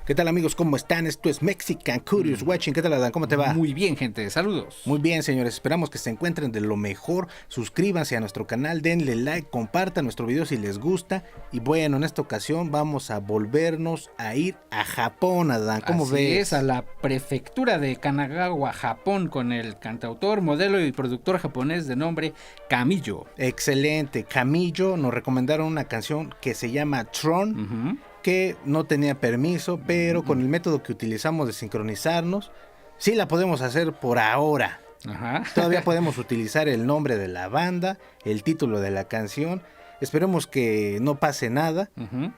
¿Qué tal, amigos? ¿Cómo están? Esto es Mexican Curious Watching. ¿Qué tal, Adán? ¿Cómo te va? Muy bien, gente. Saludos. Muy bien, señores. Esperamos que se encuentren de lo mejor. Suscríbanse a nuestro canal, denle like, compartan nuestro video si les gusta. Y bueno, en esta ocasión vamos a volvernos a ir a Japón, Adán. ¿Cómo Así ves? es, a la prefectura de Kanagawa, Japón, con el cantautor, modelo y productor japonés de nombre Camillo. Excelente. Camillo nos recomendaron una canción que se llama Tron. Que no tenía permiso, pero con el método que utilizamos de sincronizarnos, sí la podemos hacer por ahora. Ajá. Todavía podemos utilizar el nombre de la banda, el título de la canción. Esperemos que no pase nada.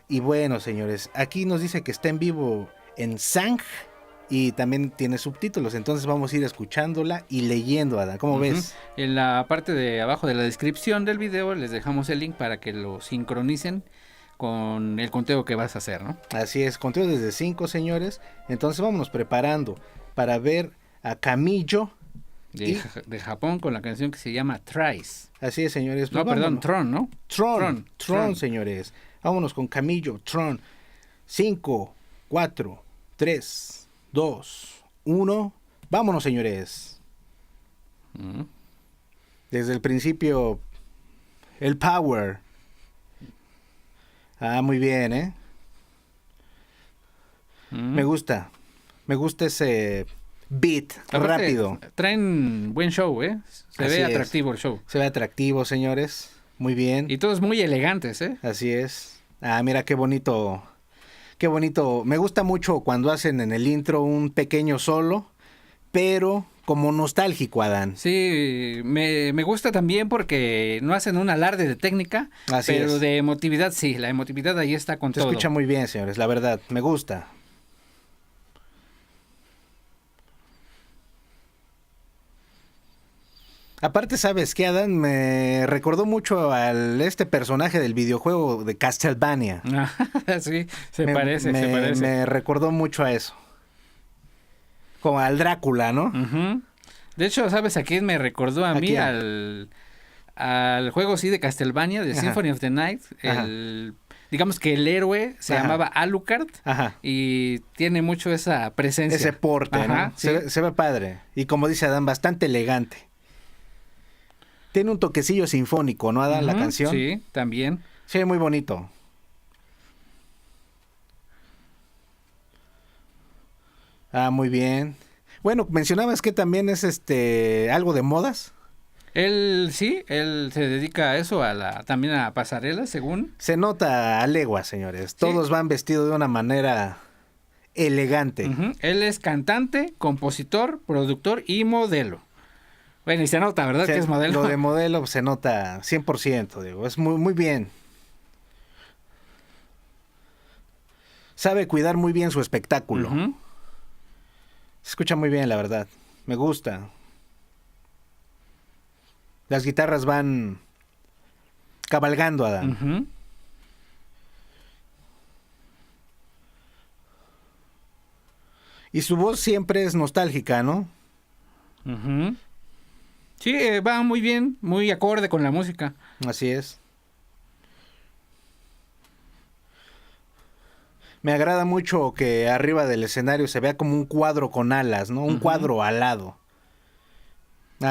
Y bueno, señores, aquí nos dice que está en vivo en Sang y también tiene subtítulos. Entonces vamos a ir escuchándola y leyendo, Adán. ¿Cómo ves? En la parte de abajo de la descripción del video les dejamos el link para que lo sincronicen con el conteo que vas a hacer, ¿no? Así es, conteo desde 5, señores. Entonces vámonos preparando para ver a Camillo de Japón con la canción que se llama Thrice. Así es, señores. Pues no, perdón, Tron, ¿no? Tron, señores. Vámonos con Camillo, Tron. 5, 4, 3, 2, 1. Vámonos, señores. Desde el principio, el power. Muy bien, ¿eh? Me gusta ese beat. Aparte, rápido. Traen buen show, ¿eh? Se ve atractivo el show. Se ve atractivo, señores. Muy bien. Y todos muy elegantes, ¿eh? Así es. Mira qué bonito. Qué bonito. Me gusta mucho cuando hacen en el intro un pequeño solo, pero como nostálgico, Adán. Sí, me gusta también porque no hacen un alarde de técnica, pero de emotividad sí, la emotividad ahí está con todo. Se escucha muy bien, señores, la verdad, me gusta. Aparte, ¿sabes qué, Adán? Me recordó mucho al personaje del videojuego de Castlevania. Sí, se parece. Me recordó mucho a eso. Como al Drácula, ¿no? De hecho, ¿sabes a quién me recordó a mí? Al juego, sí, de Castlevania, de Symphony of the Night. Digamos que el héroe se llamaba Alucard. Y tiene mucho esa presencia. Ese porte, ¿no? Sí. Se ve padre. Y como dice Adán, bastante elegante. Tiene un toquecillo sinfónico, ¿no, Adán, la canción? Sí, también. Sí, muy bonito. Muy bien. Bueno, mencionabas que también es algo de modas. Él se dedica a eso, también a pasarelas, según. Se nota a leguas, señores. Todos van vestidos de una manera elegante. Él es cantante, compositor, productor y modelo. Bueno, y se nota, ¿verdad? Que es modelo. Lo de modelo se nota 100%, digo. Es muy, muy bien. Sabe cuidar muy bien su espectáculo. Se escucha muy bien, la verdad. Me gusta. Las guitarras van cabalgando, Adán. Y su voz siempre es nostálgica, ¿no? Sí, va muy bien, muy acorde con la música. Así es. Me agrada mucho que arriba del escenario se vea como un cuadro con alas, ¿no? Un cuadro alado.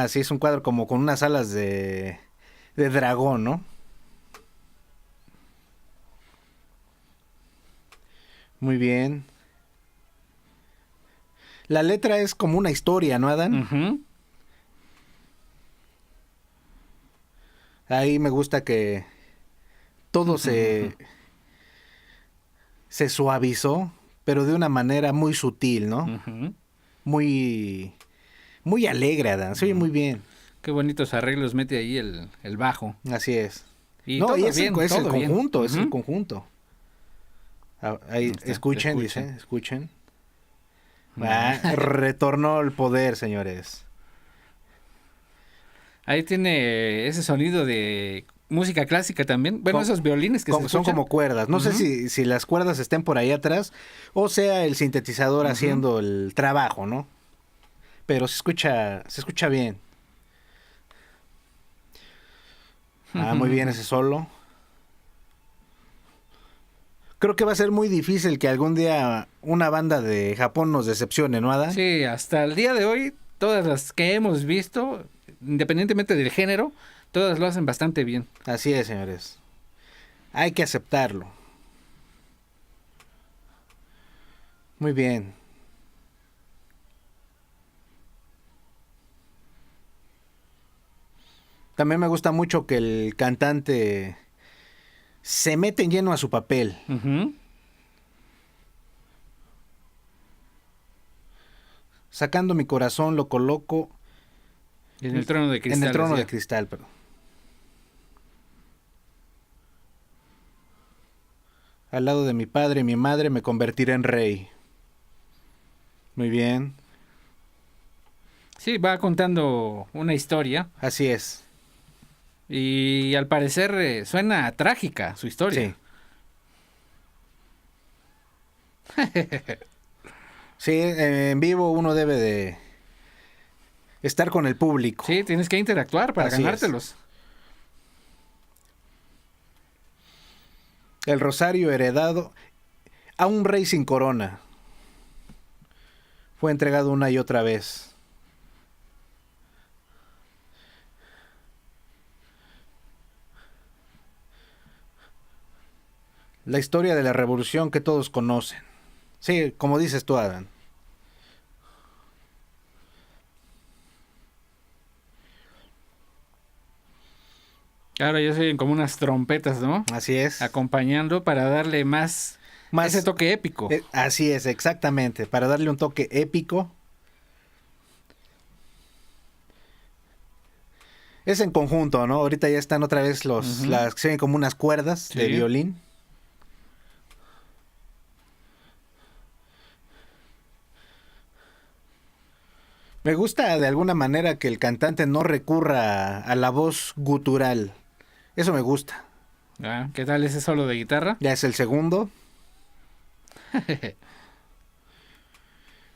Sí, es un cuadro como con unas alas de dragón, ¿no? Muy bien. La letra es como una historia, ¿no, Adán? Ahí me gusta que todo se suavizó, pero de una manera muy sutil, ¿no? Muy alegre, Adán. Se oye muy bien. Qué bonitos arreglos mete ahí el bajo. Así es. Y todo es bien, es el todo conjunto, bien. es el conjunto. Ahí, escuchen, dice, escuchen. Retornó el poder, señores. Ahí tiene ese sonido de música clásica también. Bueno, esos violines que son como cuerdas. No sé si las cuerdas estén por ahí atrás o sea el sintetizador haciendo el trabajo, ¿no? Pero se escucha bien. Muy bien ese solo. creo que va a ser muy difícil que algún día una banda de Japón nos decepcione, ¿no, Adán? Sí, hasta el día de hoy, todas las que hemos visto, independientemente del género, todas lo hacen bastante bien. Así es, señores. Hay que aceptarlo. Muy bien. También me gusta mucho que el cantante se mete en lleno a su papel. Uh-huh. Sacando mi corazón lo coloco en el trono de cristal. En el trono de cristal, perdón. Al lado de mi padre y mi madre me convertiré en rey. Muy bien. Sí, va contando una historia. Así es. Y al parecer suena trágica su historia. Sí. Sí, en vivo uno debe de estar con el público. Sí, tienes que interactuar para Así ganártelos. El rosario heredado a un rey sin corona. Fue entregado una y otra vez. La historia de la revolución que todos conocen. Sí, como dices tú, Adán. Ahora ya se oyen como unas trompetas, ¿no? Así es. Acompañando para darle más ese toque épico. Así es, exactamente. Para darle un toque épico. Es en conjunto, ¿no? Ahorita ya están otra vez las que se ven como unas cuerdas de violín. Me gusta de alguna manera que el cantante no recurra a la voz gutural. Eso me gusta. ¿Qué tal ese solo de guitarra? Ya es el segundo.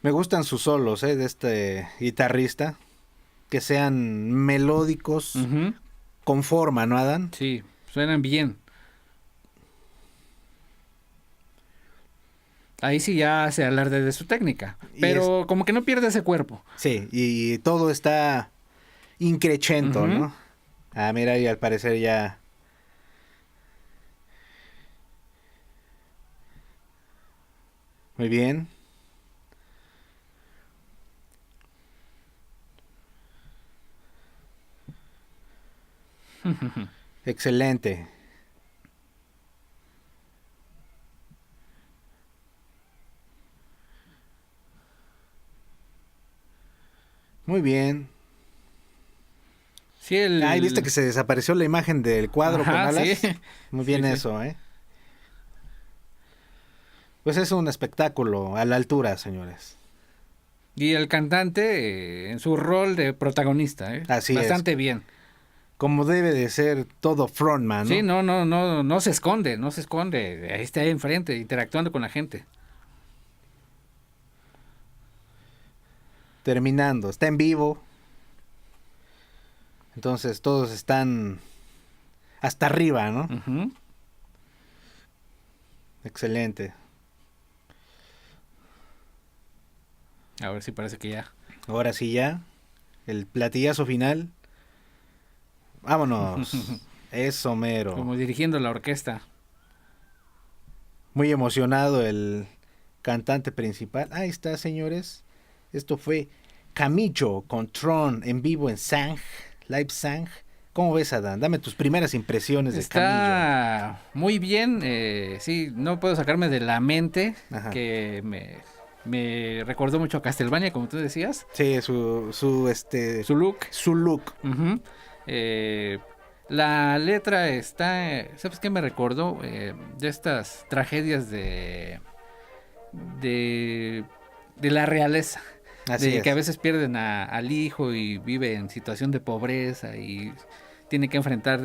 Me gustan sus solos, de este guitarrista. Que sean melódicos, con forma, ¿no, Adán? Sí, suenan bien. Ahí sí ya hace alarde de su técnica, pero como que no pierde ese cuerpo. Sí, y todo está increchento, ¿no? Ah, mira, y al parecer ya... Muy bien. Excelente. Muy bien. Sí, Ay, viste que se desapareció la imagen del cuadro con alas. Sí. Muy bien, sí, eso, Pues es un espectáculo a la altura, señores. Y el cantante en su rol de protagonista, Así bastante bien. Como debe de ser todo frontman, ¿no? Sí, no se esconde, ahí está ahí enfrente, interactuando con la gente. Terminando, está en vivo. Entonces todos están hasta arriba, ¿no? Excelente. A ver si parece que ya. Ahora sí ya. El platillazo final. Vámonos. Eso, mero. Como dirigiendo la orquesta. Muy emocionado el cantante principal. Ahí está, señores. Esto fue Kamijo con Tron en vivo en Sang, Live Sang. ¿Cómo ves, Adán? Dame tus primeras impresiones de Kamijo. Está muy bien. Sí, no puedo sacarme de la mente que me recordó mucho a Castlevania, como tú decías. Sí, su look. Su look. La letra está... ¿Sabes qué me recordó? De estas tragedias de la realeza. Así que a veces pierden al hijo y vive en situación de pobreza y tiene que enfrentar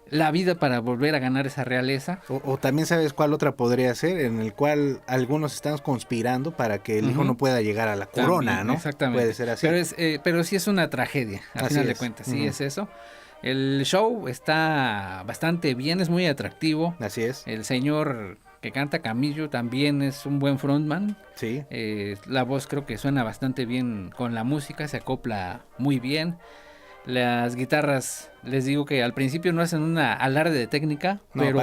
la vida para volver a ganar esa realeza. O también sabes cuál otra podría ser, en el cual algunos están conspirando para que el hijo no pueda llegar a la corona, también, ¿no? Exactamente. Puede ser así. Pero sí es una tragedia, al final de cuentas, sí es eso. El show está bastante bien, es muy atractivo. Así es. El señor que canta, Camillo, también es un buen frontman. Sí. La voz creo que suena bastante bien con la música, se acopla muy bien. Las guitarras, les digo que al principio no hacen una alarde de técnica, no, pero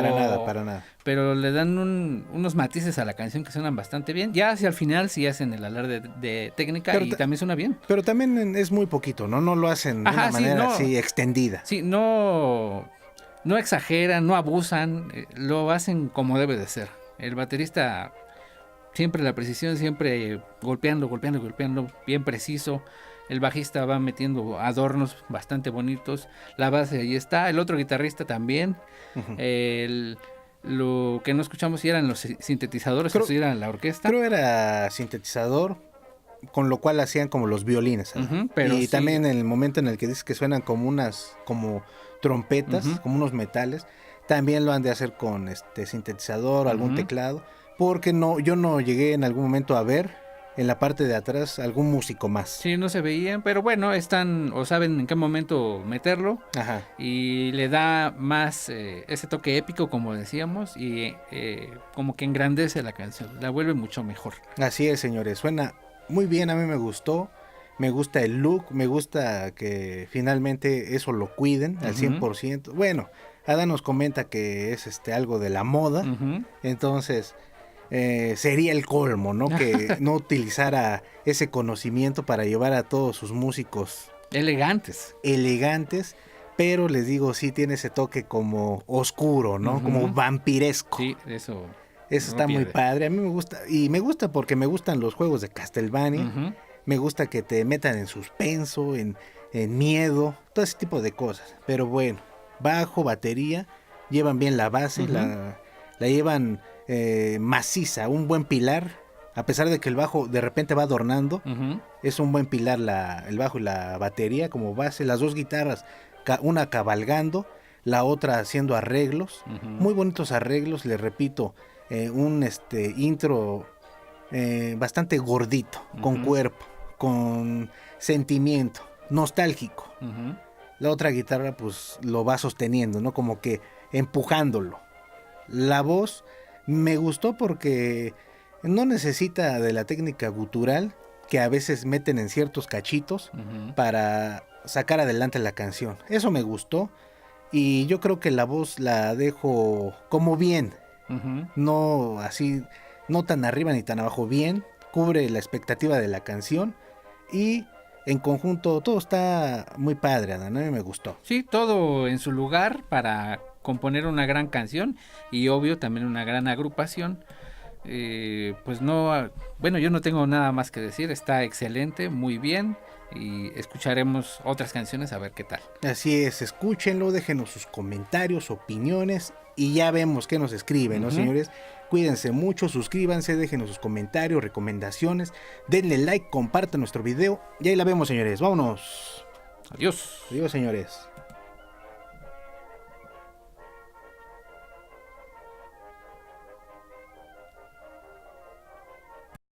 para nada. Pero le dan unos matices a la canción que suenan bastante bien. Ya hacia el final sí hacen el alarde de técnica, pero y también suena bien. Pero también es muy poquito, ¿no? No lo hacen de una manera así extendida. Sí, no exageran, no abusan, lo hacen como debe de ser. El baterista siempre la precisión, siempre golpeando, bien preciso. El bajista va metiendo adornos bastante bonitos. La base ahí está. El otro guitarrista también. Uh-huh. Lo que no escuchamos si eran los sintetizadores o si eran la orquesta. Creo era sintetizador, con lo cual hacían como los violines. Uh-huh, pero y también en el momento en el que dices que suenan como como trompetas, uh-huh, como unos metales, también lo han de hacer con sintetizador o algún uh-huh teclado. Porque yo no llegué en algún momento a ver en la parte de atrás algún músico más. Sí, no se veían, pero bueno, están o saben en qué momento meterlo. Ajá. Y le da más ese toque épico, como decíamos, y como que engrandece la canción, la vuelve mucho mejor. Así es, señores, suena muy bien, a mí me gustó, me gusta el look, me gusta que finalmente eso lo cuiden al 100%. Bueno, Ada nos comenta que es algo de la moda, uh-huh, entonces sería el colmo, ¿no? Que no utilizara ese conocimiento para llevar a todos sus músicos elegantes, pero les digo, sí tiene ese toque como oscuro, ¿no? Uh-huh. Como vampiresco. Sí, eso está muy padre, a mí me gusta, y me gusta porque me gustan los juegos de Castlevania, uh-huh, me gusta que te metan en suspenso, en miedo, todo ese tipo de cosas, pero bueno, bajo, batería, llevan bien la base, uh-huh, la llevan maciza, un buen pilar, a pesar de que el bajo de repente va adornando, uh-huh, es un buen pilar el bajo y la batería como base, las dos guitarras, una cabalgando, la otra haciendo arreglos, uh-huh, muy bonitos arreglos, les repito, un intro bastante gordito, uh-huh, con cuerpo, con sentimiento, nostálgico. Uh-huh. La otra guitarra pues lo va sosteniendo, ¿no? Como que empujándolo. La voz me gustó porque no necesita de la técnica gutural que a veces meten en ciertos cachitos, uh-huh, para sacar adelante la canción. Eso me gustó y yo creo que la voz la dejo como bien, uh-huh, no así, no tan arriba ni tan abajo, bien, cubre la expectativa de la canción y en conjunto todo está muy padre, Adán, a mí me gustó. Sí, todo en su lugar para componer una gran canción y obvio también una gran agrupación. Pues no, bueno, yo no tengo nada más que decir, está excelente, muy bien y escucharemos otras canciones a ver qué tal. Así es, escúchenlo, déjenos sus comentarios, opiniones y ya vemos qué nos escriben, ¿no, uh-huh, señores? Cuídense mucho, suscríbanse, déjenos sus comentarios, recomendaciones, denle like, compartan nuestro video y ahí la vemos, señores. Vámonos. Adiós. Adiós, señores.